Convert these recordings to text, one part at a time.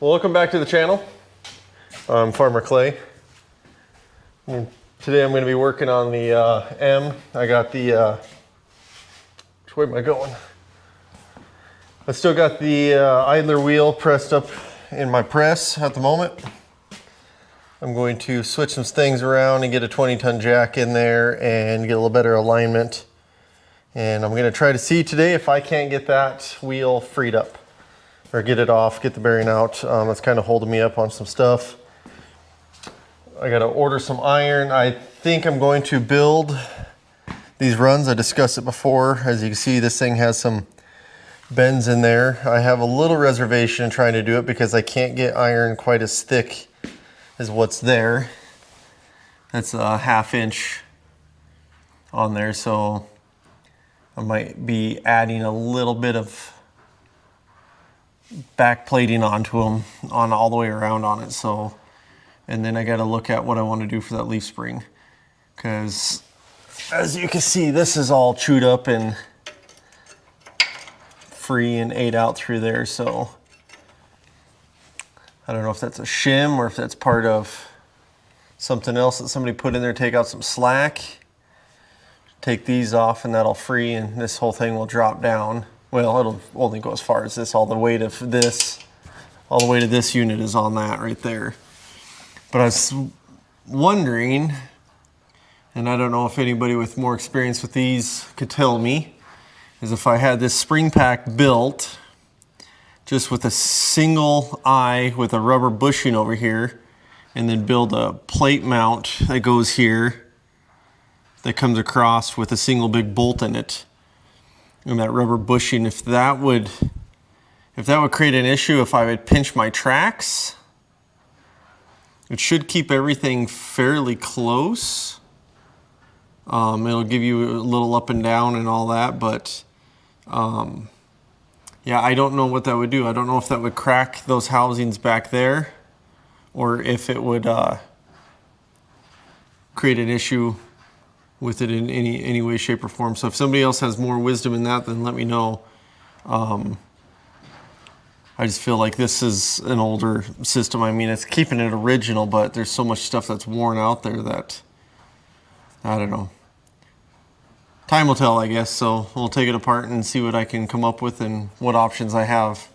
Well, welcome back to the channel. I'm Farmer Clay. Today I'm going to be working on the M. I got the, which way am I going? I still got the idler wheel pressed up in my press at the moment. I'm going to switch some things around and get a 20-ton jack in there and get a little better alignment. And I'm going to try to see today if I can't get that wheel freed up or get it off, get the bearing out. It's kind of holding me up on some stuff. I got to order some iron. I think I'm going to build these runs. I discussed it before. As you can see, this thing has some bends in there. I have a little reservation trying to do it because I can't get iron quite as thick as what's there. That's a 1/2 inch on there, so I might be adding a little bit of back plating onto them on all the way around on it. So, and then I got to look at what I want to do for that leaf spring, because as you can see, this is all chewed up and free and ate out through there. So I don't know if that's a shim or if that's part of something else that somebody put in there, take out some slack, take these off, and that'll free, and this whole thing will drop down. Well, it'll only go as far as this. All the weight of this, all the weight of this unit is on that right there. But I was wondering, and I don't know if anybody with more experience with these could tell me, is if I had this spring pack built just with a single eye with a rubber bushing over here, and then build a plate mount that goes here that comes across with a single big bolt in it. And that rubber bushing, if that would create an issue if I would pinch my tracks, it should keep everything fairly close. It'll give you a little up and down and all that, but yeah, I don't know what that would do. I don't know if that would crack those housings back there, or if it would create an issue with it in any way, shape, or form. So if somebody else has more wisdom in that, then let me know. I just feel like this is an older system. I mean, it's keeping it original, but there's so much stuff that's worn out there that, I don't know. Time will tell, I guess. So we'll take it apart and see what I can come up with and what options I have.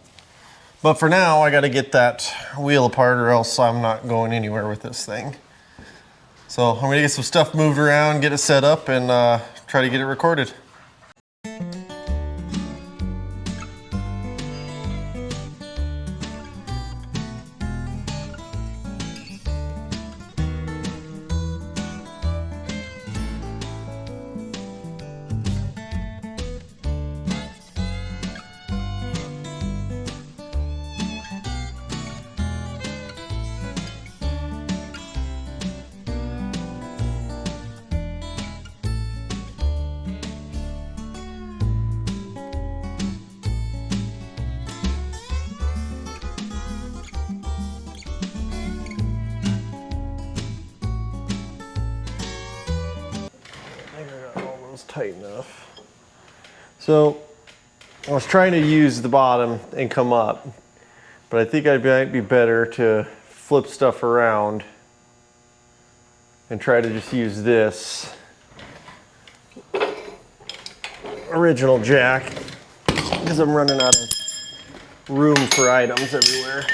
But for now, I got to get that wheel apart, or else I'm not going anywhere with this thing. So I'm gonna get some stuff moved around, get it set up, and try to get it recorded. Tight enough. So I was trying to use the bottom and come up, but I think it might be better to flip stuff around and try to just use this original jack, because I'm running out of room for items everywhere.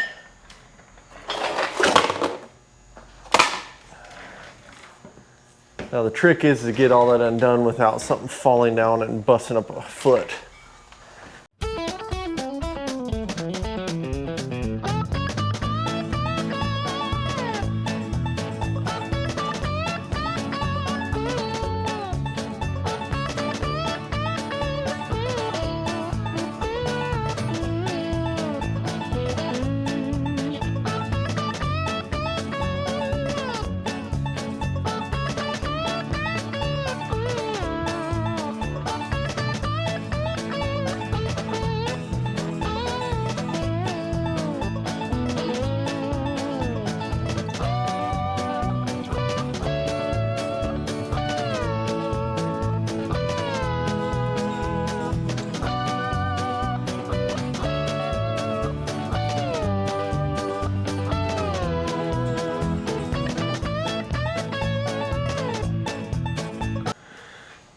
Now the trick is to get all that undone without something falling down and busting up a foot.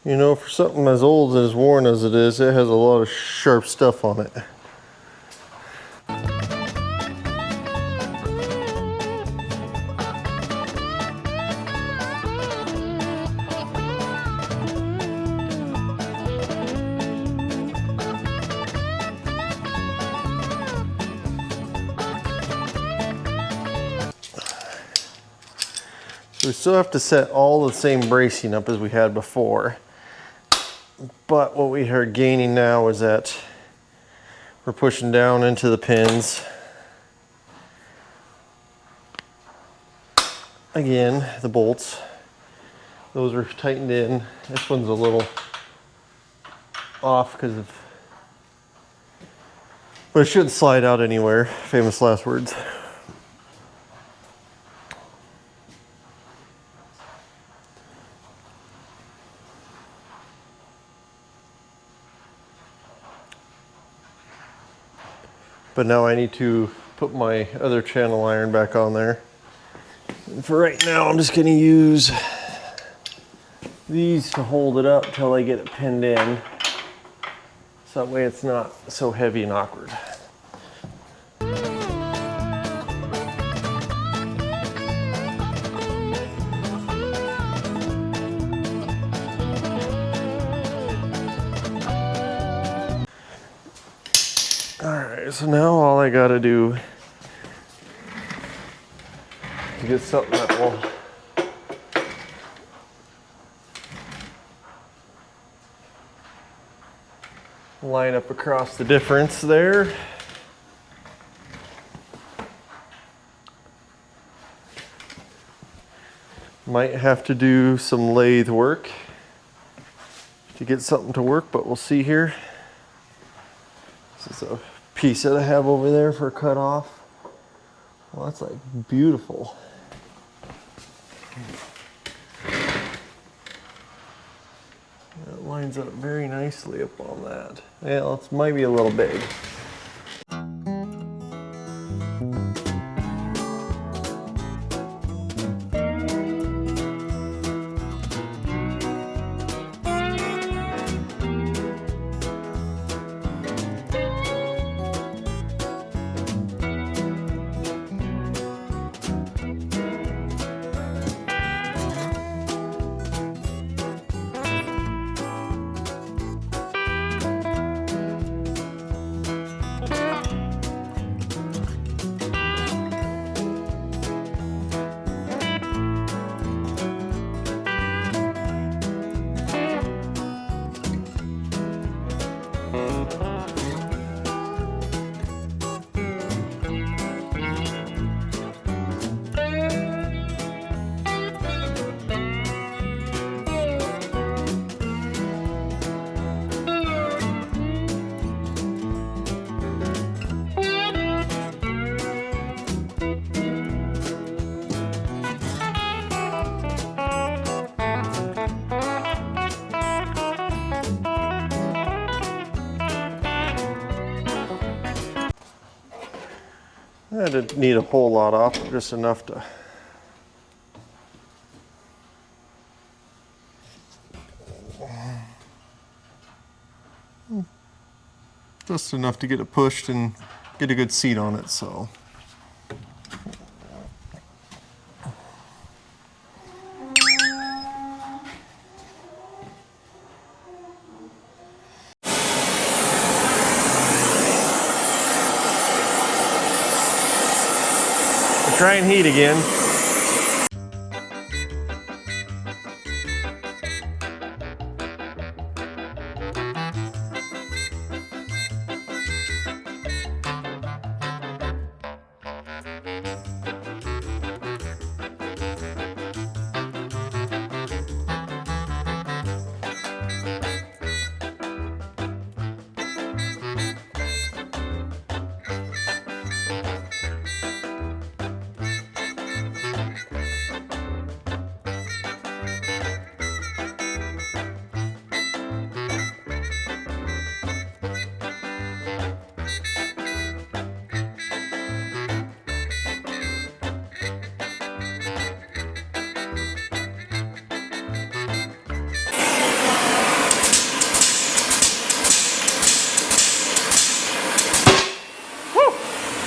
You know, for something as old and as worn as it is, it has a lot of sharp stuff on it. We still have to set all the same bracing up as we had before. But what we are gaining now is that we're pushing down into the pins. Again, the bolts, those are tightened in. This one's a little off because of, but it shouldn't slide out anywhere. Famous last words. But now I need to put my other channel iron back on there. And for right now, I'm just gonna use these to hold it up till I get it pinned in. So that way it's not so heavy and awkward. Alright, so now all I gotta do is get something that will line up across the difference there. Might have to do some lathe work to get something to work, but we'll see here. This is a piece that I have over there for a cut off. Well, that's like beautiful. That lines up very nicely up on that. Yeah, it might be a little big. I didn't need a whole lot off, just enough to get it pushed and get a good seat on it, so. Try and heat again.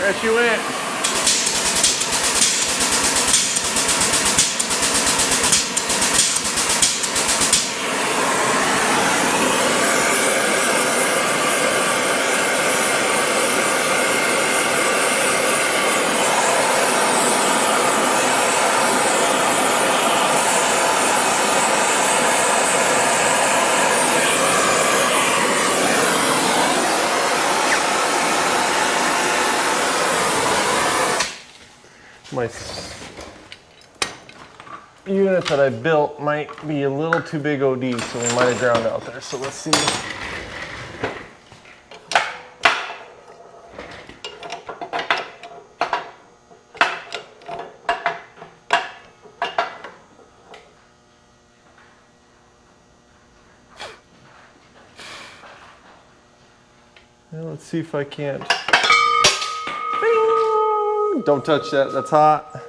There she went. My unit that I built might be a little too big OD, so we might have ground out there. So let's see. Well, let's see if I can't. Bing! Don't touch that, that's hot.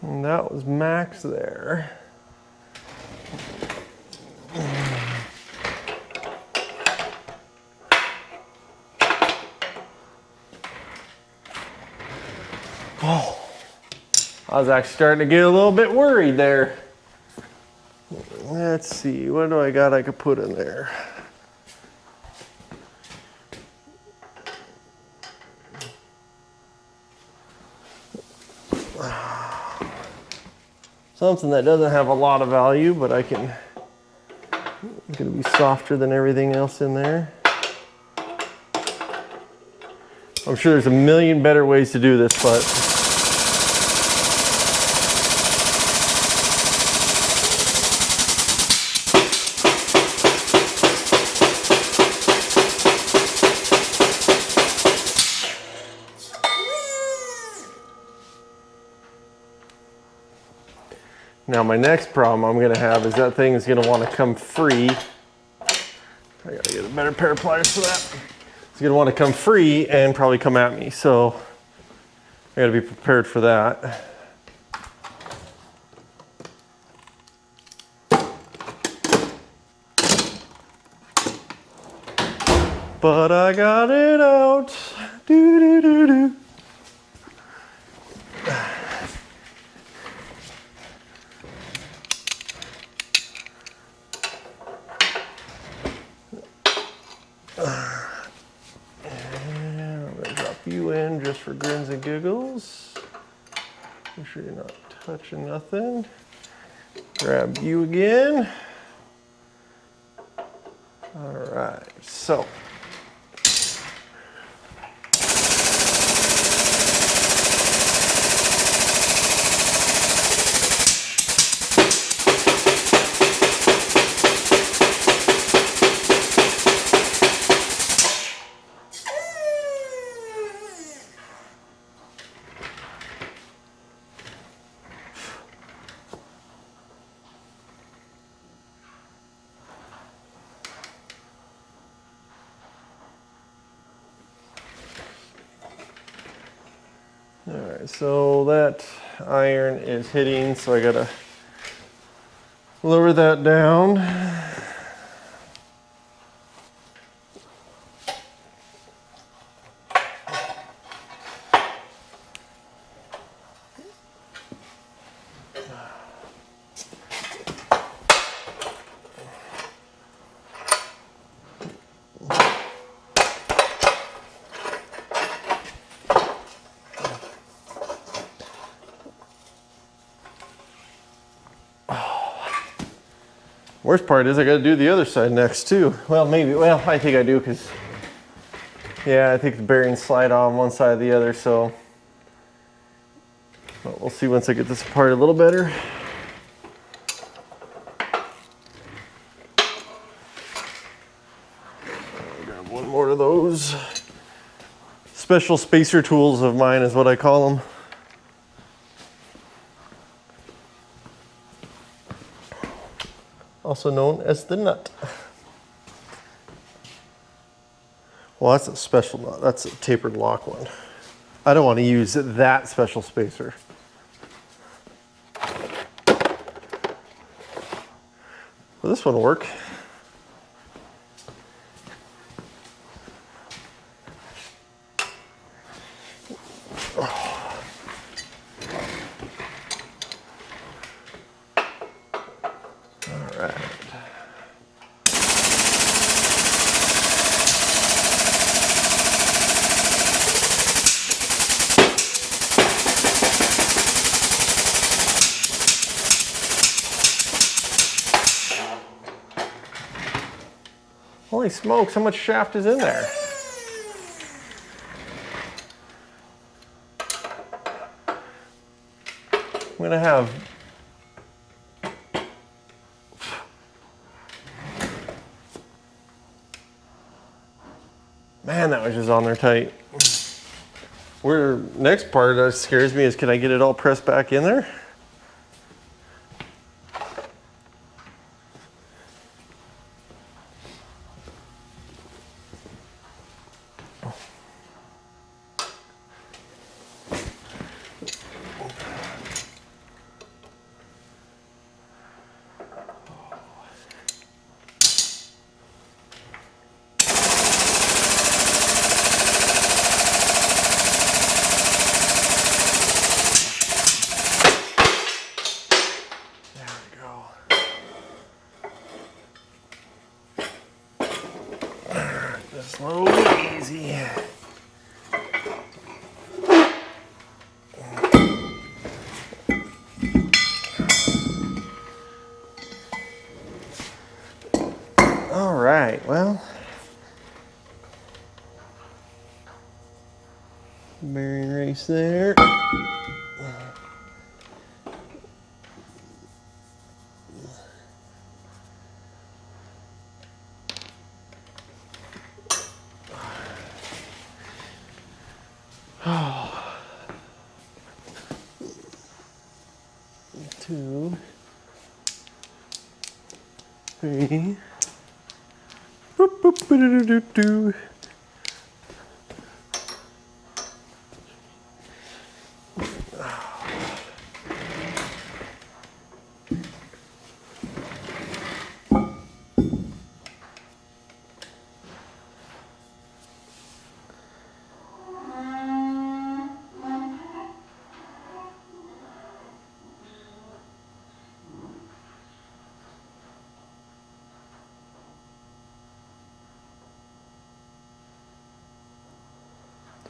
And that was max there. Oh, I was actually starting to get a little bit worried there. Let's see, what do I got I could put in there? Something that doesn't have a lot of value, but it's gonna be softer than everything else in there. I'm sure there's a million better ways to do this, but now my next problem I'm gonna have is that thing is gonna want to come free. I gotta get a better pair of pliers for that. It's gonna want to come free and probably come at me, so I gotta be prepared for that. But I got it out. Do do do do. You in just for grins and giggles. Make sure you're not touching nothing. Grab you again. All right, so. All right, so that iron is hitting, so I gotta lower that down. Worst part is I got to do the other side next too. Well, maybe. Well, I think I do because Yeah, I think the bearings slide on one side or the other, so but we'll see once I get this apart a little better. I'll grab one more of those. Special spacer tools of mine is what I call them. Also known as the nut. Well, that's a special nut. That's a tapered lock one. I don't want to use that special spacer. Well, this one will work. All right. Holy smokes, how much shaft is in there? I'm gonna have man, that was just on there tight. Where next part that scares me is, can I get it all pressed back in there? Slow and easy. All right, well, bearing race there. Two, three. Boop, boop, ba-do-do-do-do.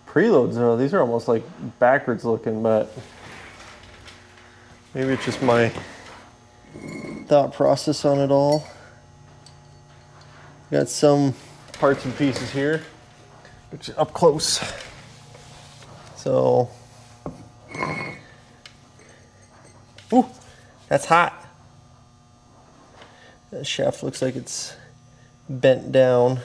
Preloads though, these are almost like backwards looking, but maybe it's just my thought process on it all. Got some parts and pieces here, which are up close. So, ooh, that's hot. That shaft looks like it's bent down.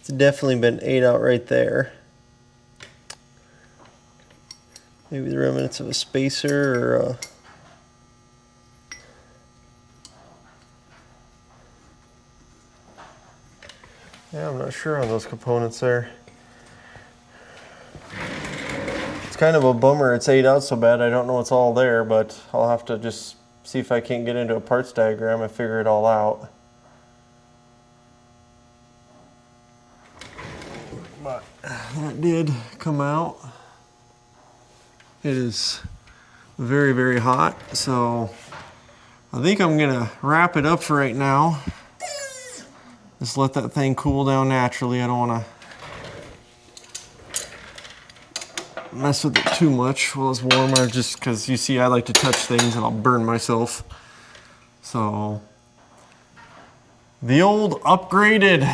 It's definitely been ate out right there. Maybe the remnants of a spacer or a... Yeah, I'm not sure on those components there. It's kind of a bummer it's ate out so bad. I don't know what's all there, but I'll have to just see if I can't get into a parts diagram and figure it all out. But that did come out. It is very, very hot, so I think I'm gonna wrap it up for right now. Just let that thing cool down naturally. I don't wanna mess with it too much while it's warmer, just because you see I like to touch things and I'll burn myself. So The old upgraded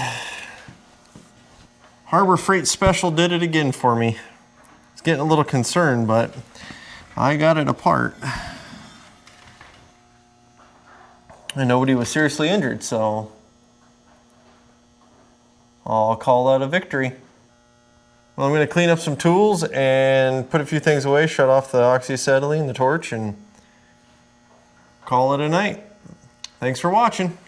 Harbor Freight Special did it again for me. It's getting a little concerned, but I got it apart. And nobody was seriously injured, so I'll call that a victory. Well, I'm going to clean up some tools and put a few things away, shut off the oxyacetylene, the torch, and call it a night. Thanks for watching.